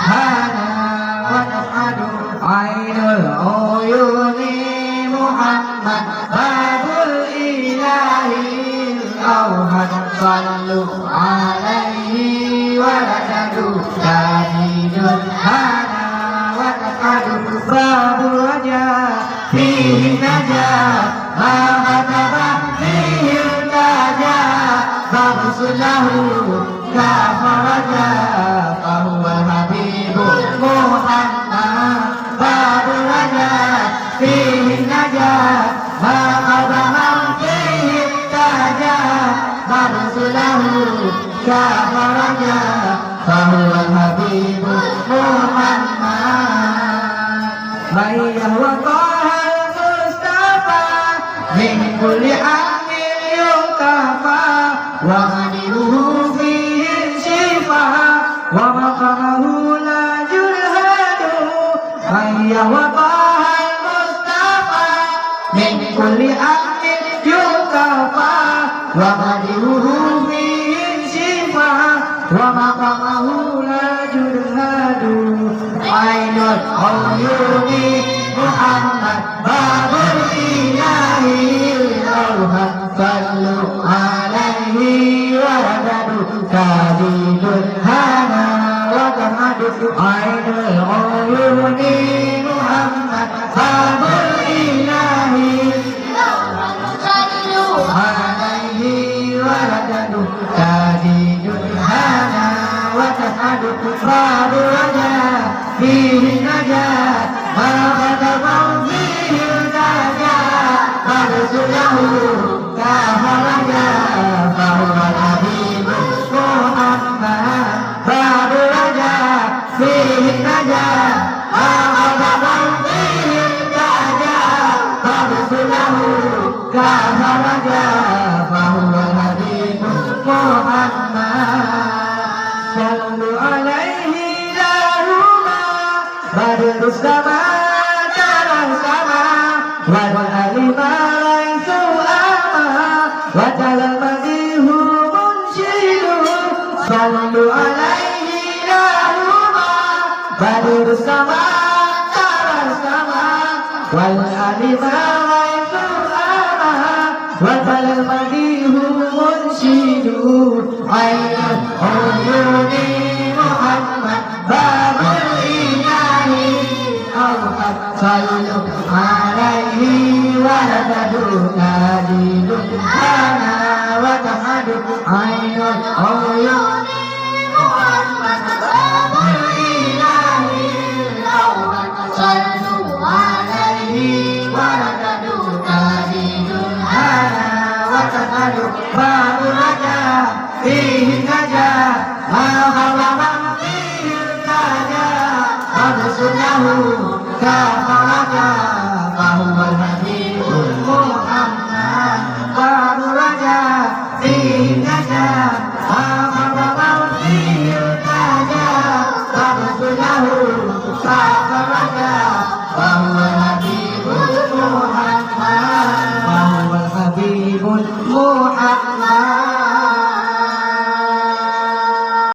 هانا ونحمد عين العيون محمد باب الإله الأوحد صلوا عليه ولدوا شديد هانا ونحمد باب الرجاء فيه النجاة ما كتب فيه النجاة فارسله كفرجا فهو الحبيب محمد باب الرجاء فيه النجاة ما كتب فيه النجاة فارسله كفرجا فهو الحبيب محمد من يهوى طه المصطفى من كل عام يكفى وغنيه فيه الشفاء ومقامه لا يلهد من يهوى طه المصطفى من كل عام يكفى وغنيه فيه الشفاء ومقامه لا يلهد عين العيون محمد باب الإله الأوحد صلوا عليه وردوا شديد الهنا وتمد عين العيون محمد باب الإله الأوحد صلوا عليه وردوا شديد الهنا وتمد باب الرجاء فيه النجاة ما كتب فيه النجاة فارسله كفرجا فهو الحبيب محمد باب الرجاء فيه النجاة ما كتب فيه النجاة فارسله كفرجا فهو الحبيب محمد صلوا عليه بدر السماء ترى السماء والألف ليس أما وجل المديه منشد صلوا عليه لهما بدر السماء ترى السماء والألف ليس أما وجل المديه منشد عين العيون محمد باب صلوا عليه ولدوا شديد هانا وتمد عين العيون محمد باب الإله الأوحد صلوا عليه ولدوا شديد هانا وتمد باب الرجاء فيه النجاة ما خلق فيه النجاة فارسله كفرجا فهو الهدى